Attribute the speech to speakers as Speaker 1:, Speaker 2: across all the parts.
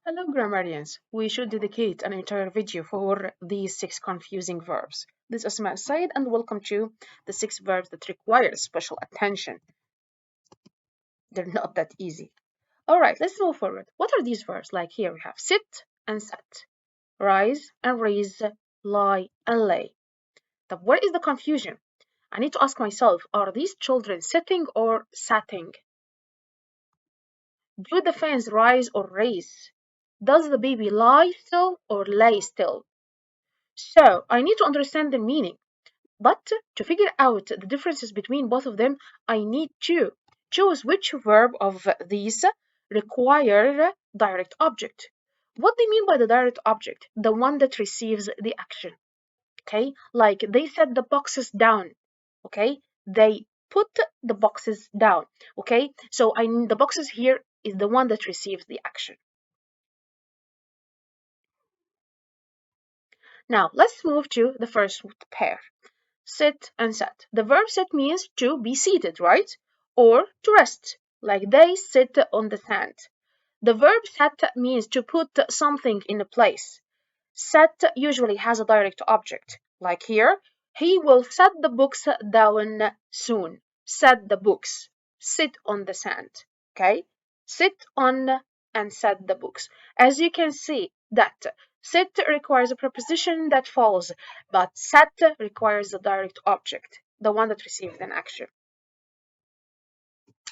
Speaker 1: Hello, grammarians. We should dedicate an entire video for these 6 confusing verbs. This is Asma Said, and welcome to the 6 verbs that require special attention. They're not that easy. All right, let's move forward. What are these verbs? Like here we have sit and sat, rise and raise, lie and lay. But where is the confusion? I need to ask myself, are these children sitting or satting? Do the fans rise or raise? Does the baby lie still or lay still? So I need to understand the meaning. But to figure out the differences between both of them, I need to choose which verb of these require direct object. What do you mean by the direct object? The one that receives the action. Okay, like they set the boxes down. Okay, they put the boxes down. Okay, so the boxes here is the one that receives the action. Now let's move to the first pair. Sit and sat. The verb sit means to be seated, right? Or to rest, like they sit on the sand. The verb sat means to put something in a place. Set usually has a direct object, like here, he will set the books down soon. Set the books. Sit on the sand. Okay? Sit on and set the books. As you can see, that sit requires a preposition that follows, but set requires a direct object, the one that receives an action.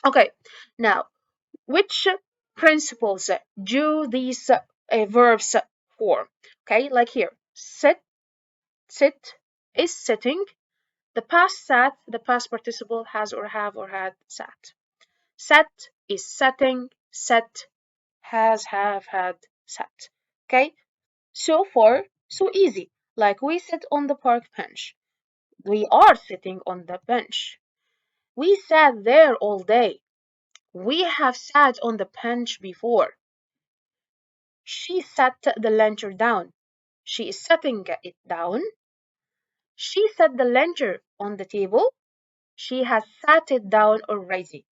Speaker 1: Okay, now, which principles do these verbs form? Okay, like here, sit is sitting. The past sat, the past participle has or have or had sat. Sat is setting, set has, have, had, sat. Okay, so far, so easy. Like we sit on the park bench. We are sitting on the bench. We sat there all day. We have sat on the bench before. She set the lantern down. She is setting it down. She set the lantern on the table. She has sat it down already.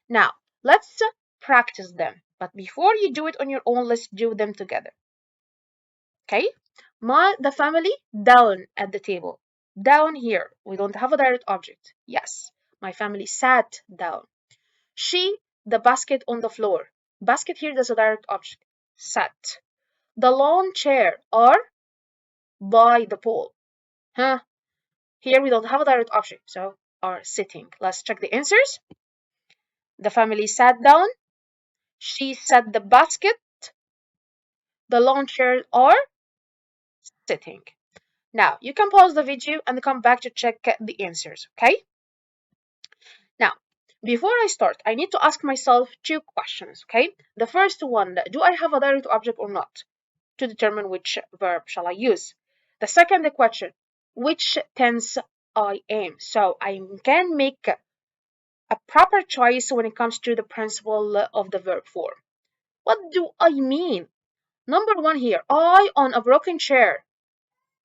Speaker 1: Now, let's practice them. But before you do it on your own, let's do them together. Okay? The family down at the table. Down here. We don't have a direct object. Yes. My family sat down. She, the basket on the floor. Basket here, there's a direct object. Sat. The lawn chair are by the pool. Huh? Here we don't have a direct object, so are sitting. Let's check the answers. The family sat down. She set the basket. The lawn chairs are sitting. Now, you can pause the video and come back to check the answers, okay? Now, before I start, I need to ask myself 2 questions, okay? The first one, do I have a direct object or not? To determine which verb shall I use. The second question, which tense I am. So I can make a proper choice when it comes to the principle of the verb form. What do I mean? Number one here, I on a broken chair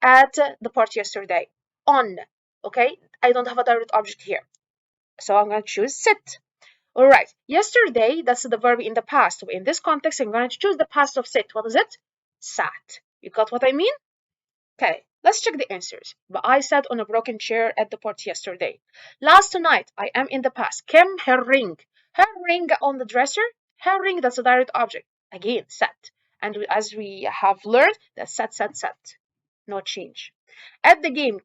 Speaker 1: at the party yesterday. On, okay? I don't have a direct object here. So I'm going to choose sit. All right, yesterday, that's the verb in the past. So in this context, I'm going to choose the past of sit. What is it? Sat. You got what I mean? Okay, let's check the answers. But I sat on a broken chair at the party yesterday. Last night, I am in the past. Kim, her ring. Her ring on the dresser. Her ring, that's a direct object. Again, sat. And as we have learned, that's sat. No change. At the game,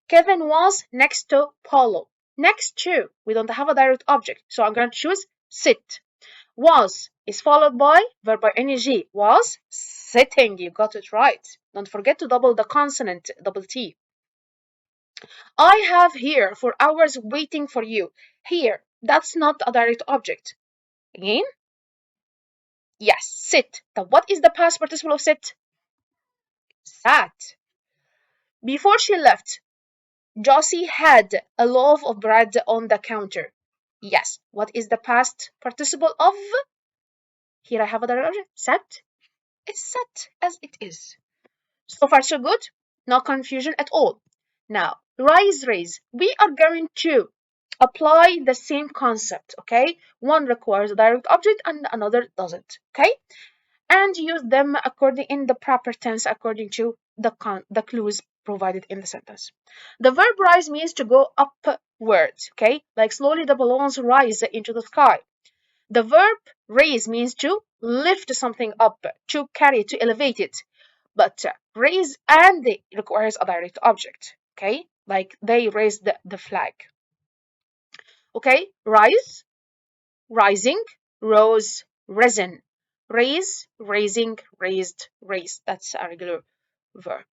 Speaker 1: Kevin was next to Paulo. Next to, we don't have a direct object, so I'm going to choose sit. Was is followed by verb by ing. Was sitting. You got it right. Don't forget to double the consonant, double T. I have here for hours waiting for you. Here, that's not a direct object. Again, yes, sit. Now, what is the past participle of sit? Sat. Before she left, Josie had a loaf of bread on the counter. Yes, what is the past participle of? Here I have a direct object. Set. It's set as it is. So far, so good. No confusion at all. Now, rise, raise. We are going to apply the same concept, okay? One requires a direct object and another doesn't, okay? and use them according in the proper tense according to the clues provided in the sentence. The verb rise means to go upwards, okay? Like slowly the balloons rise into the sky. The verb raise means to lift something up, to carry, to elevate it. But raise and it requires a direct object, okay? Like they raised the flag. Okay, rise, rising, rose, risen. Raise, raising, raised, raised. That's a regular verb.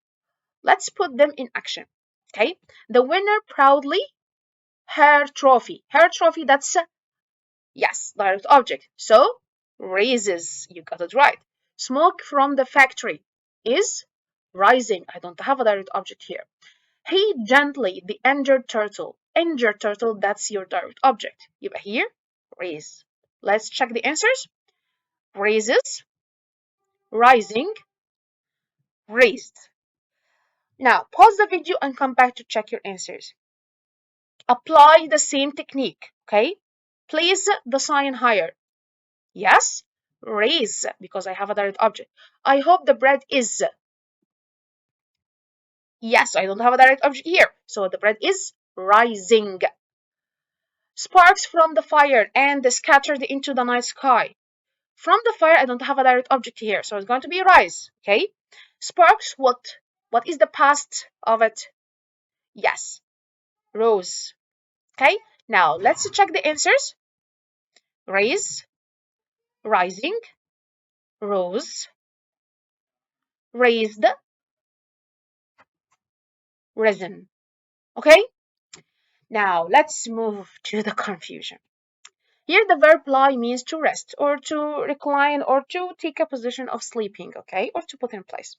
Speaker 1: Let's put them in action. Okay, the winner proudly, her trophy. Her trophy, that's yes, direct object. So, raises, you got it right. Smoke from the factory is rising. I don't have a direct object here. He gently, the injured turtle. Injured turtle, that's your direct object. يبقى here, raise. Let's check the answers. Raises, rising, raised. Now, pause the video and come back to check your answers. Apply the same technique, okay? Place the sign higher. Yes, raise, because I have a direct object. I hope the bread is. Yes, I don't have a direct object here. So the bread is rising. Sparks from the fire and scattered into the night sky. From the fire, I don't have a direct object here. So it's going to be rise, okay? Sparks, what? What is the past of it? Yes, rose. Okay, now let's check the answers. Raise, rising, rose, raised, risen. Okay, now let's move to the confusion. Here the verb lie means to rest or to recline or to take a position of sleeping, okay, or to put in place.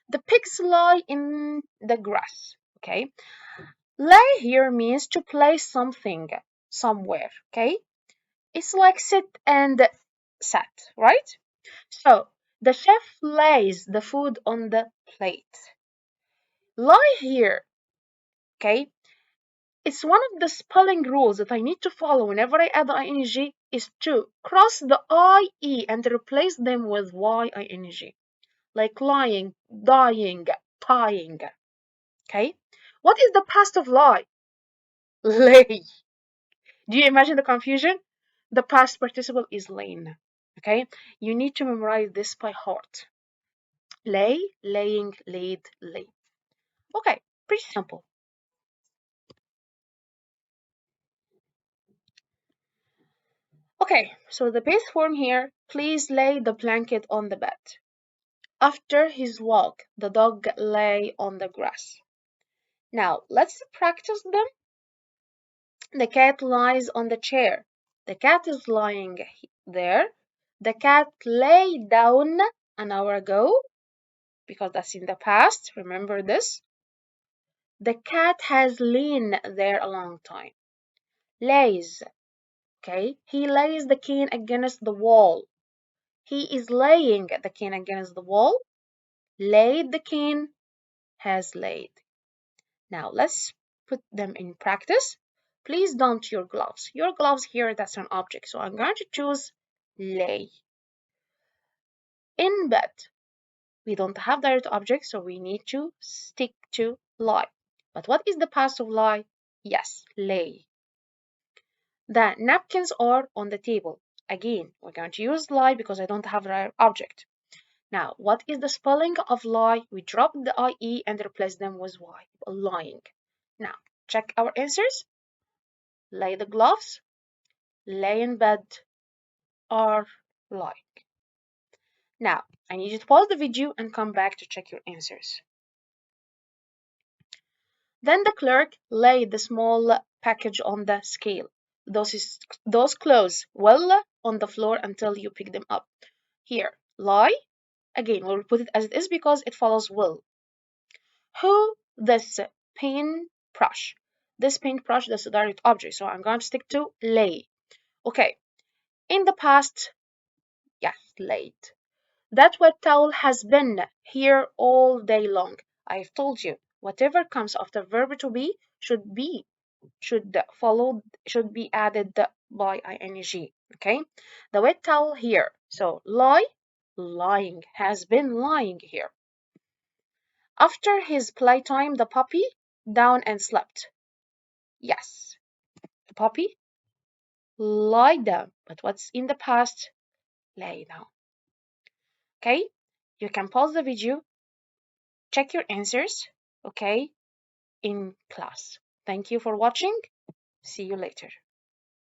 Speaker 1: The pigs lie in the grass, okay. Lay here means to place something somewhere, okay. It's like sit and sat, right? So the chef lays the food on the plate. Lie here, okay? It's one of the spelling rules that I need to follow whenever I add ing is to cross the IE and replace them with YING. Like lying, dying, tying. Okay? What is the past of lie? Lay. Do you imagine the confusion? The past participle is lain. Okay? You need to memorize this by heart. Lay, laying, laid, lay. Okay, pretty simple. Okay, so the base form here, please lay the blanket on the bed. After his walk, the dog lay on the grass. Now, let's practice them. The cat lies on the chair. The cat is lying there. The cat lay down an hour ago, because that's in the past. Remember this. The cat has lain there a long time. Lays. Okay, he lays the cane against the wall. He is laying the cane against the wall. Laid the cane, has laid. Now let's put them in practice. Please don't your gloves. Your gloves here, that's an object. So I'm going to choose lay. In bed. We don't have direct object, so we need to stick to lie. But what is the past of lie? Yes, lay. The napkins are on the table. Again, we're going to use lie because I don't have a object. Now, what is the spelling of lie? We drop the IE and replace them with Y, lying. Now, check our answers. Lay the gloves, lay in bed, are lying. Now, I need you to pause the video and come back to check your answers. Then the clerk laid the small package on the scale. Those clothes well on the floor until you pick them up. Here, lie. Again, we'll put it as it is because it follows will. Who this paintbrush? This paintbrush, that's a direct object, so I'm going to stick to lay. Okay, in the past, yes, laid. That wet towel has been here all day long. I've told you, whatever comes after verb to be should be should be added by ing. Okay, the wet towel here. So lie, lying, has been lying here. After his playtime, the puppy down and slept. Yes, the puppy lie down. But what's in the past? Lay down. Okay? You can pause the video, check your answers, okay, in class. Thank you for watching. See you later.